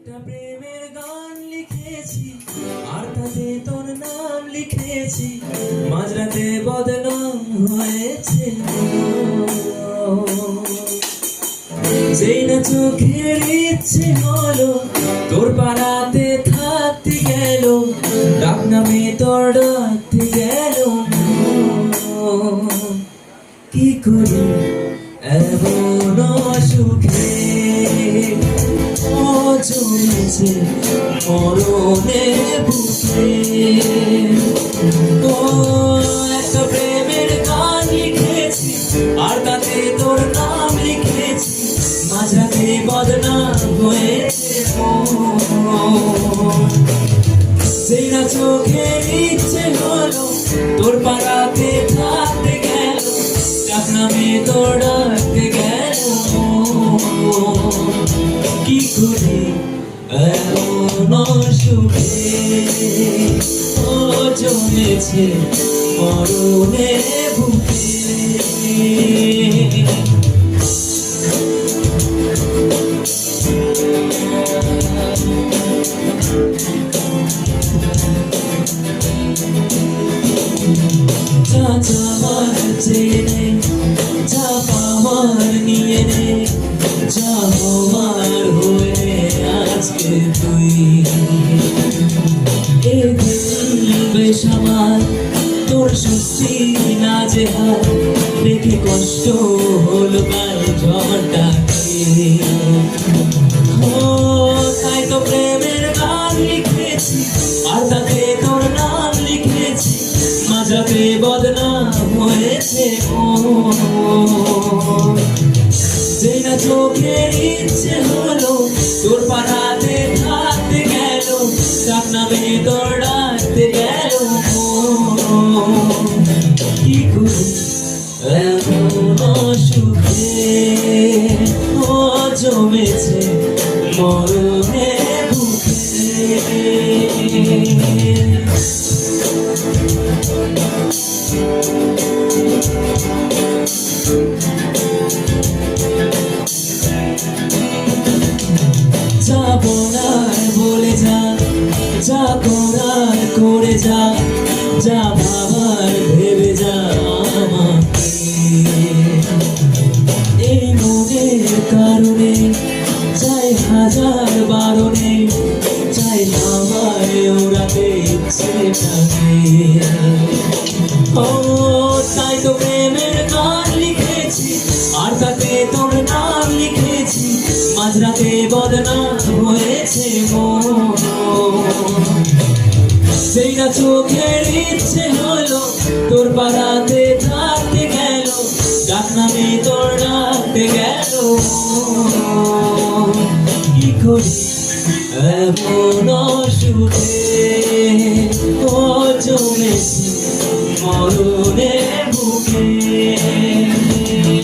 একটা প্রেমের গান লিখেছি আর তাতে তোর নাম লিখেছি, মাঝরাতে বদনাম হয়েছে। যেই না চোখের ইচ্ছে হলো তোর পাড়াতে থাকতে গেল, ডাক নামে তোর ডাকতে গেল। কি করি এমন সুখে জমেছে মরণে বুকে। ও একটা প্রেমের গান লিখেছি আর তাতে তোর নাম লিখেছি, মাঝরাতে বদনাম হয়েছে। যেই না চোখের ইচ্ছে হলো তোর পাড়াতে থাকতে গেল, ডাক নামে তোর ডাকতে গেল। কি করি এমন সুখে ও জমেছে মরণে বুকে। যা যাওয়ার চেয়ে নে, যা পাওয়ার নিয়ে নে, যা হওয়ার হয়ে আজকে তুই। বেশ আমার তোর সুস্থি না যে হার, দেখে কষ্ট হলো কাল ঝড়টাকে। তাই তো প্রেমের গান লিখেছি আর তাতে তোর নাম লিখেছি, মাঝরাতে বদনাম হয়েছে। যেই না চোখের ইচ্ছে হলো তোর পাড়াতে থাকতে গেল, ডাক নামে তোর ডাকতে গেল। কি করি এমন সুখে ও জমেছে মরণে বুকে। যাবো না বলে যা, যা করার করে যা, যা ভাবার ভেবে যা আমাকে। এই মনের কারণে চাই হাজার বারণে, চাই আমার ওরাতে ইচ্ছেটাকে। ও তাই তো প্রেমের গান লিখেছি আর তাতে তোর নাম লিখেছি, মাঝরাতে বদনাম হয়েছে মন। সেই না চোখের ইচ্ছে হলো তোর পাড়াতে থাকতে গেল, ডাক নামে তোর ডাকতে গেল। কি করি এমন সুখে